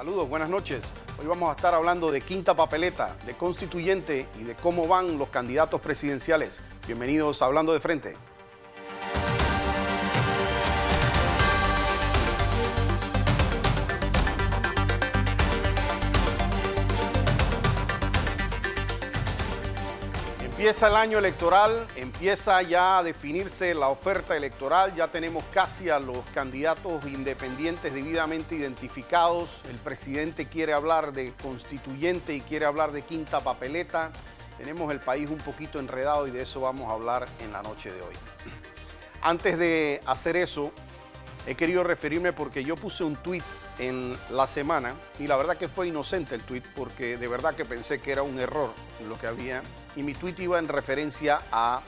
Saludos, buenas noches. Hoy vamos a estar hablando de quinta papeleta, de constituyente y de cómo van los candidatos presidenciales. Bienvenidos a Hablando de Frente. Empieza el año electoral, empieza ya a definirse la oferta electoral, ya tenemos casi a los candidatos independientes debidamente identificados. El presidente quiere hablar de constituyente y quiere hablar de quinta papeleta. Tenemos el país un poquito enredado y de eso vamos a hablar en la noche de hoy. Antes de hacer eso, he querido referirme porque yo puse un tuit en la semana y la verdad que fue inocente el tuit porque de verdad que pensé que era un error lo que había y mi tuit iba en referencia a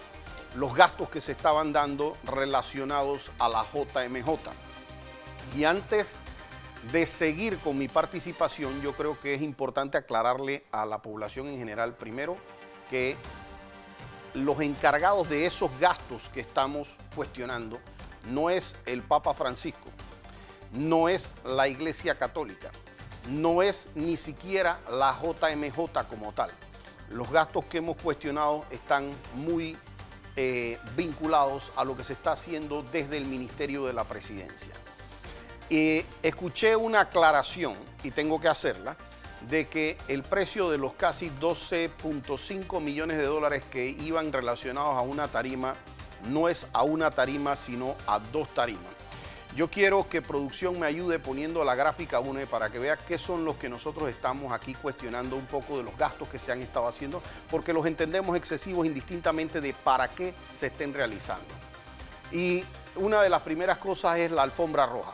los gastos que se estaban dando relacionados a la JMJ. Y antes de seguir con mi participación, yo creo que es importante aclararle a la población en general, primero, que los encargados de esos gastos que estamos cuestionando no es el Papa Francisco, no es la Iglesia Católica, no es ni siquiera la JMJ como tal. Los gastos que hemos cuestionado están muy vinculados a lo que se está haciendo desde el Ministerio de la Presidencia. Escuché una aclaración, y tengo que hacerla, de que el precio de los casi 12.5 millones de dólares que iban relacionados a una tarima no es a una tarima, sino a dos tarimas. Yo quiero que producción me ayude poniendo la gráfica 1 para que vea qué son los que nosotros estamos aquí cuestionando un poco de los gastos que se han estado haciendo, porque los entendemos excesivos indistintamente de para qué se estén realizando. Y una de las primeras cosas es la alfombra roja.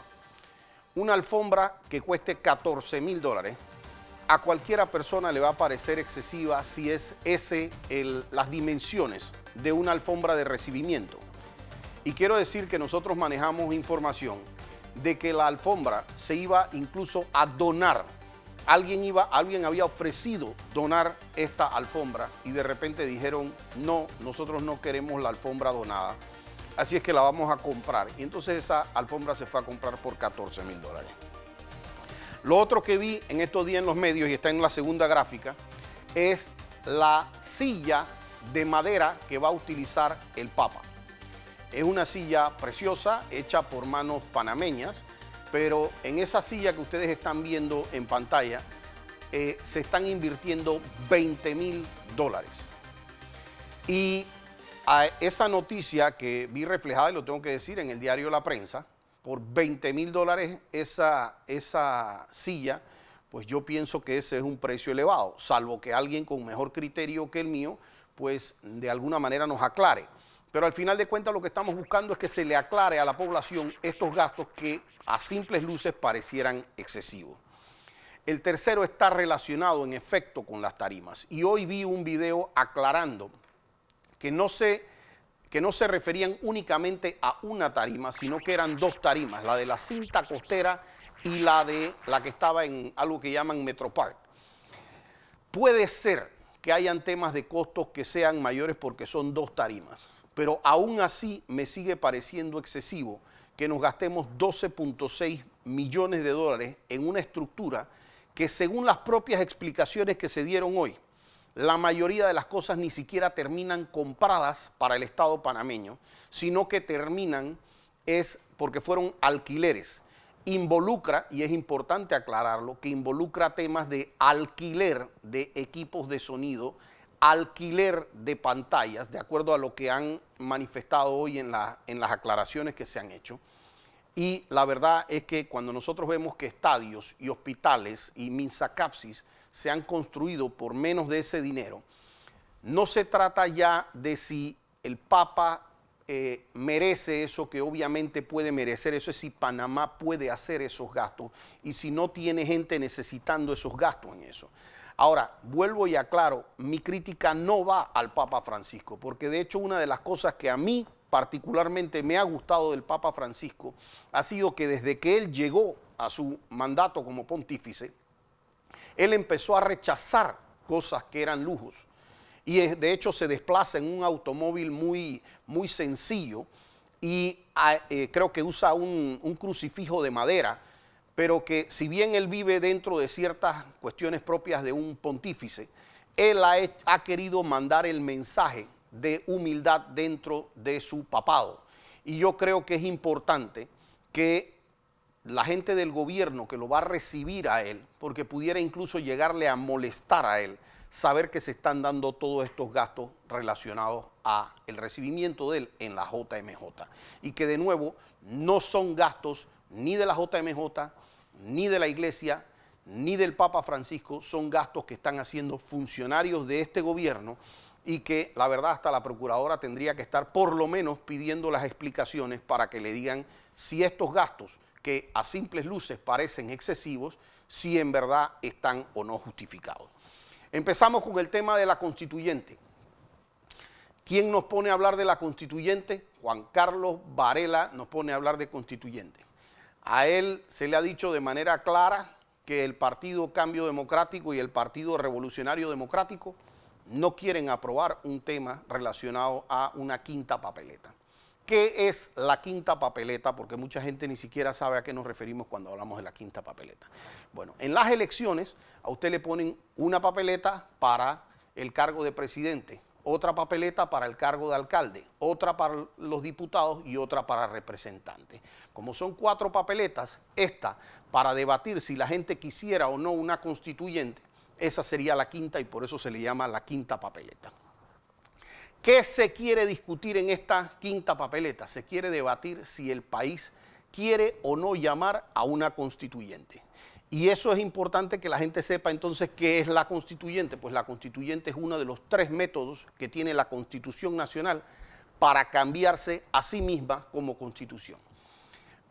Una alfombra que cueste 14.000 dólares, a cualquiera persona le va a parecer excesiva si es las dimensiones de una alfombra de recibimiento. Y quiero decir que nosotros manejamos información de que la alfombra se iba incluso a donar. Alguien había ofrecido donar esta alfombra y de repente dijeron, no, nosotros no queremos la alfombra donada, así es que la vamos a comprar. Y entonces esa alfombra se fue a comprar por 14.000 dólares. Lo otro que vi en estos días en los medios, y está en la segunda gráfica, es la silla de madera que va a utilizar el Papa. Es una silla preciosa, hecha por manos panameñas, pero en esa silla que ustedes están viendo en pantalla, se están invirtiendo 20.000 dólares. Y a esa noticia que vi reflejada, y lo tengo que decir, en el diario La Prensa, por 20.000 dólares esa silla, pues yo pienso que ese es un precio elevado, salvo que alguien con mejor criterio que el mío, pues de alguna manera nos aclare. Pero al final de cuentas lo que estamos buscando es que se le aclare a la población estos gastos que a simples luces parecieran excesivos. El tercero está relacionado en efecto con las tarimas. Y hoy vi un video aclarando que no se referían únicamente a una tarima, sino que eran dos tarimas, la de la cinta costera y la que estaba en algo que llaman Metropark. Puede ser que hayan temas de costos que sean mayores porque son dos tarimas, pero aún así me sigue pareciendo excesivo que nos gastemos 12.6 millones de dólares en una estructura que, según las propias explicaciones que se dieron hoy, la mayoría de las cosas ni siquiera terminan compradas para el Estado panameño, sino que terminan porque fueron alquileres. Involucra, y es importante aclararlo, que involucra temas de alquiler de equipos de sonido, alquiler de pantallas, de acuerdo a lo que han manifestado hoy en las aclaraciones que se han hecho. Y la verdad es que cuando nosotros vemos que estadios y hospitales y Minsacapsis se han construido por menos de ese dinero, no se trata ya de si el Papa merece eso, que obviamente puede merecer eso, es si Panamá puede hacer esos gastos y si no tiene gente necesitando esos gastos en eso. Ahora, vuelvo y aclaro, mi crítica no va al Papa Francisco, porque de hecho una de las cosas que a mí particularmente me ha gustado del Papa Francisco ha sido que desde que él llegó a su mandato como pontífice, él empezó a rechazar cosas que eran lujos. Y de hecho se desplaza en un automóvil muy sencillo y creo que usa un crucifijo de madera, pero que si bien él vive dentro de ciertas cuestiones propias de un pontífice, él ha querido mandar el mensaje de humildad dentro de su papado. Y yo creo que es importante que la gente del gobierno que lo va a recibir a él, porque pudiera incluso llegarle a molestar a él, saber que se están dando todos estos gastos relacionados a el recibimiento de él en la JMJ. Y que de nuevo no son gastos ni de la JMJ, ni de la iglesia, ni del Papa Francisco, son gastos que están haciendo funcionarios de este gobierno y que la verdad hasta la procuradora tendría que estar por lo menos pidiendo las explicaciones para que le digan si estos gastos que a simples luces parecen excesivos, si en verdad están o no justificados. Empezamos con el tema de la constituyente. ¿Quién nos pone a hablar de la constituyente? Juan Carlos Varela nos pone a hablar de constituyente. A él se le ha dicho de manera clara que el Partido Cambio Democrático y el Partido Revolucionario Democrático no quieren aprobar un tema relacionado a una quinta papeleta. ¿Qué es la quinta papeleta? Porque mucha gente ni siquiera sabe a qué nos referimos cuando hablamos de la quinta papeleta. Bueno, en las elecciones a usted le ponen una papeleta para el cargo de presidente, otra papeleta para el cargo de alcalde, otra para los diputados y otra para representantes. Como son 4 papeletas, esta para debatir si la gente quisiera o no una constituyente, esa sería la quinta y por eso se le llama la quinta papeleta. ¿Qué se quiere discutir en esta quinta papeleta? Se quiere debatir si el país quiere o no llamar a una constituyente. Y eso es importante que la gente sepa entonces qué es la constituyente. Pues la constituyente es uno de los 3 métodos que tiene la Constitución Nacional para cambiarse a sí misma como constitución.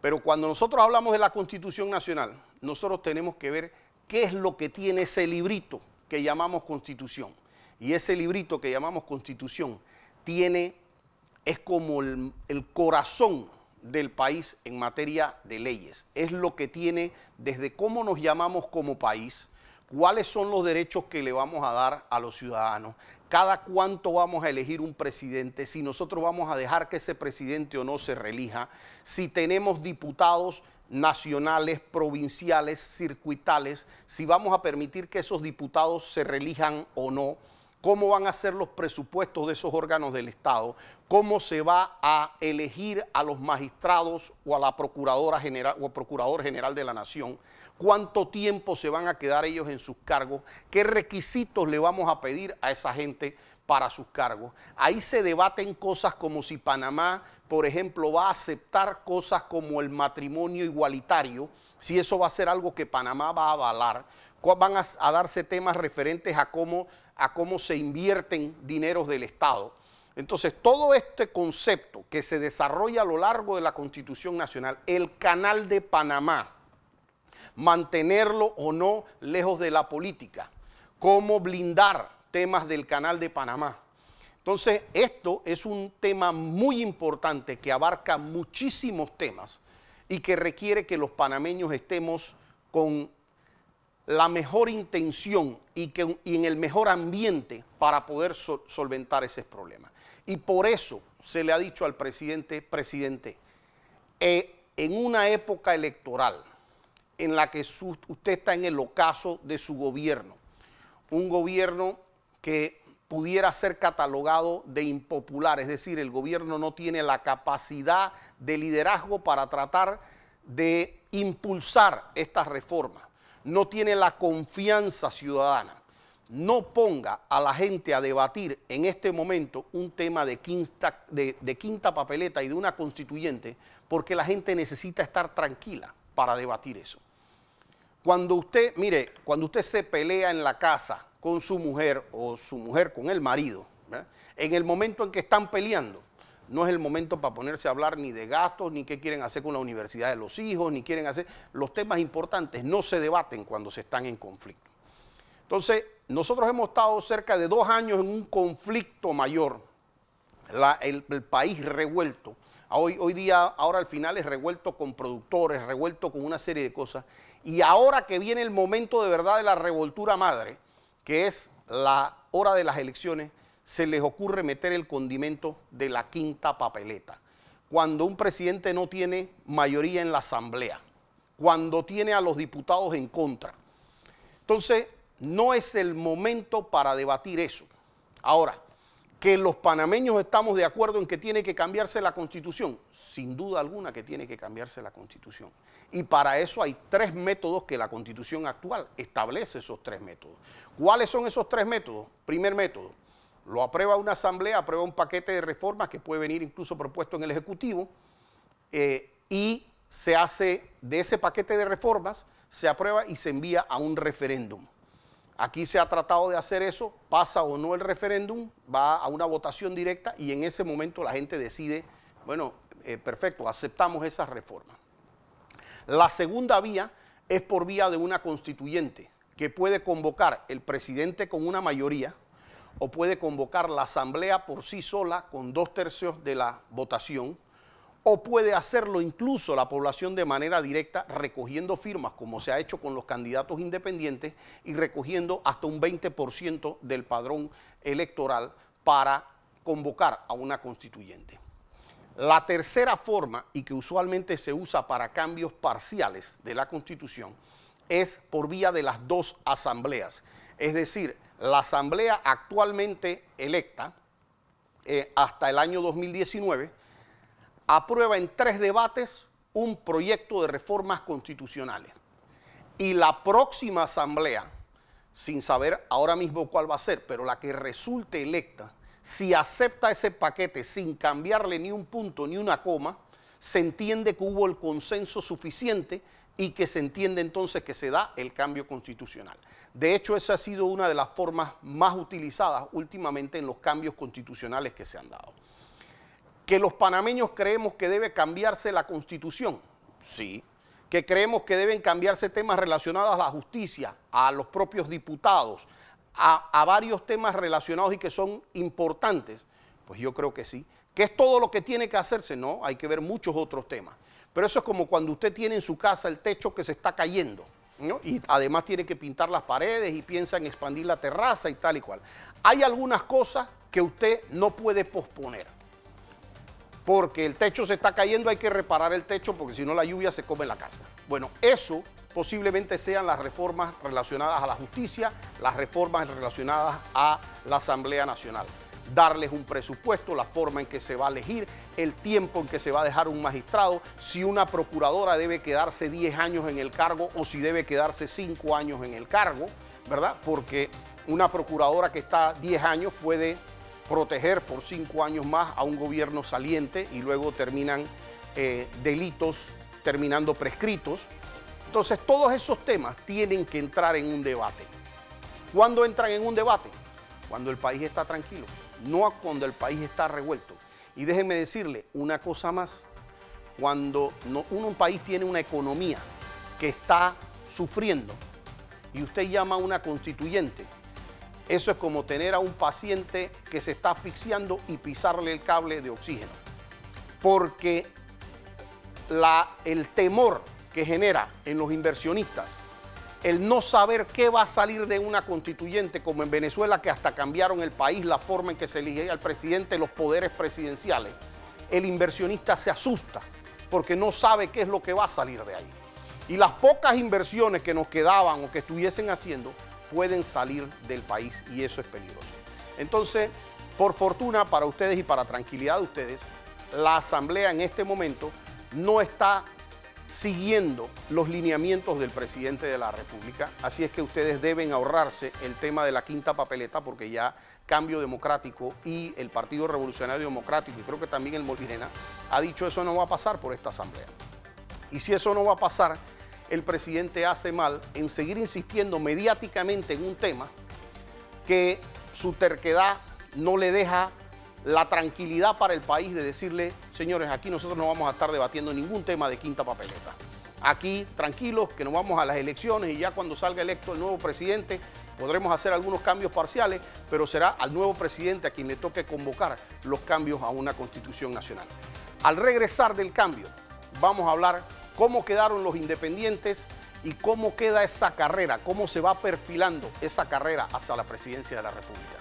Pero cuando nosotros hablamos de la Constitución Nacional, nosotros tenemos que ver qué es lo que tiene ese librito que llamamos Constitución. Y ese librito que llamamos Constitución es como el corazón del país en materia de leyes. Es lo que tiene desde cómo nos llamamos como país, cuáles son los derechos que le vamos a dar a los ciudadanos, cada cuánto vamos a elegir un presidente, si nosotros vamos a dejar que ese presidente o no se reelija, si tenemos diputados nacionales, provinciales, circuitales, si vamos a permitir que esos diputados se reelijan o no, cómo van a ser los presupuestos de esos órganos del Estado, cómo se va a elegir a los magistrados o a la procuradora general o al procurador general de la nación, cuánto tiempo se van a quedar ellos en sus cargos, qué requisitos le vamos a pedir a esa gente para sus cargos. Ahí se debaten cosas como si Panamá, por ejemplo, va a aceptar cosas como el matrimonio igualitario, si eso va a ser algo que Panamá va a avalar, van a darse temas referentes a cómo se invierten dineros del Estado. Entonces, todo este concepto que se desarrolla a lo largo de la Constitución Nacional, el Canal de Panamá, mantenerlo o no lejos de la política, cómo blindar temas del Canal de Panamá. Entonces, esto es un tema muy importante que abarca muchísimos temas y que requiere que los panameños estemos con la mejor intención y en el mejor ambiente para poder solventar ese problema. Y por eso se le ha dicho al presidente, en una época electoral en la que usted está en el ocaso de su gobierno, un gobierno que pudiera ser catalogado de impopular, es decir, el gobierno no tiene la capacidad de liderazgo para tratar de impulsar estas reformas, no tiene la confianza ciudadana, no ponga a la gente a debatir en este momento un tema de quinta papeleta y de una constituyente, porque la gente necesita estar tranquila para debatir eso. Cuando usted, mire, cuando usted se pelea en la casa con su mujer o su mujer con el marido, ¿verdad? En el momento en que están peleando, no es el momento para ponerse a hablar ni de gastos, ni qué quieren hacer con la universidad de los hijos, ni quieren hacer... Los temas importantes no se debaten cuando se están en conflicto. Entonces, nosotros hemos estado cerca de 2 años en un conflicto mayor, el país revuelto. Hoy día, ahora al final es revuelto con productores, revuelto con una serie de cosas. Y ahora que viene el momento de verdad de la revoltura madre, que es la hora de las elecciones, se les ocurre meter el condimento de la quinta papeleta. Cuando un presidente no tiene mayoría en la asamblea, cuando tiene a los diputados en contra. Entonces, no es el momento para debatir eso. Ahora, que los panameños estamos de acuerdo en que tiene que cambiarse la Constitución, sin duda alguna que tiene que cambiarse la Constitución. Y para eso hay 3 métodos que la Constitución actual establece, esos 3 métodos. ¿Cuáles son esos 3 métodos? Primer método, lo aprueba una asamblea, aprueba un paquete de reformas que puede venir incluso propuesto en el Ejecutivo, y se hace de ese paquete de reformas, se aprueba y se envía a un referéndum. Aquí se ha tratado de hacer eso, pasa o no el referéndum, va a una votación directa y en ese momento la gente decide, bueno, perfecto, aceptamos esas reformas. La segunda vía es por vía de una constituyente que puede convocar el presidente con una mayoría o puede convocar la asamblea por sí sola con 2/3 de la votación, o puede hacerlo incluso la población de manera directa recogiendo firmas, como se ha hecho con los candidatos independientes, y recogiendo hasta un 20% del padrón electoral para convocar a una constituyente. La tercera forma, y que usualmente se usa para cambios parciales de la Constitución, es por vía de las 2 asambleas. Es decir, la asamblea actualmente electa hasta el año 2019 aprueba en 3 debates un proyecto de reformas constitucionales. Y la próxima asamblea, sin saber ahora mismo cuál va a ser, pero la que resulte electa, si acepta ese paquete sin cambiarle ni un punto ni una coma, se entiende que hubo el consenso suficiente y que se entiende entonces que se da el cambio constitucional. De hecho, esa ha sido una de las formas más utilizadas últimamente en los cambios constitucionales que se han dado. ¿Que los panameños creemos que debe cambiarse la Constitución? Sí. ¿Que creemos que deben cambiarse temas relacionados a la justicia, a los propios diputados, a varios temas relacionados y que son importantes? Pues yo creo que sí. ¿Que es todo lo que tiene que hacerse? No, hay que ver muchos otros temas. Pero eso es como cuando usted tiene en su casa el techo que se está cayendo, ¿no? Y además tiene que pintar las paredes y piensa en expandir la terraza y tal y cual. Hay algunas cosas que usted no puede posponer. Porque el techo se está cayendo, hay que reparar el techo porque si no la lluvia se come la casa. Bueno, eso posiblemente sean las reformas relacionadas a la justicia, las reformas relacionadas a la Asamblea Nacional. Darles un presupuesto, la forma en que se va a elegir, el tiempo en que se va a dejar un magistrado, si una procuradora debe quedarse 10 años en el cargo o si debe quedarse 5 años en el cargo, ¿verdad? Porque una procuradora que está 10 años puede proteger por 5 años más a un gobierno saliente y luego terminan delitos terminando prescritos. Entonces, todos esos temas tienen que entrar en un debate. ¿Cuándo entran en un debate? Cuando el país está tranquilo, no cuando el país está revuelto. Y déjenme decirle una cosa más. Cuando un país tiene una economía que está sufriendo y usted llama a una constituyente, eso es como tener a un paciente que se está asfixiando y pisarle el cable de oxígeno. Porque el temor que genera en los inversionistas, el no saber qué va a salir de una constituyente, como en Venezuela, que hasta cambiaron el país, la forma en que se elegía al presidente, los poderes presidenciales, el inversionista se asusta porque no sabe qué es lo que va a salir de ahí. Y las pocas inversiones que nos quedaban o que estuviesen haciendo pueden salir del país y eso es peligroso. Entonces, por fortuna para ustedes y para tranquilidad de ustedes, la Asamblea en este momento no está siguiendo los lineamientos del presidente de la República, así es que ustedes deben ahorrarse el tema de la quinta papeleta porque ya Cambio Democrático y el Partido Revolucionario Democrático y creo que también el Molirena ha dicho eso no va a pasar por esta Asamblea. Y si eso no va a pasar, el presidente hace mal en seguir insistiendo mediáticamente en un tema que su terquedad no le deja la tranquilidad para el país de decirle, señores, aquí nosotros no vamos a estar debatiendo ningún tema de quinta papeleta. Aquí, tranquilos, que nos vamos a las elecciones y ya cuando salga electo el nuevo presidente podremos hacer algunos cambios parciales, pero será al nuevo presidente a quien le toque convocar los cambios a una Constitución nacional. Al regresar del cambio, vamos a hablar cómo quedaron los independientes y cómo queda esa carrera, cómo se va perfilando esa carrera hacia la presidencia de la República.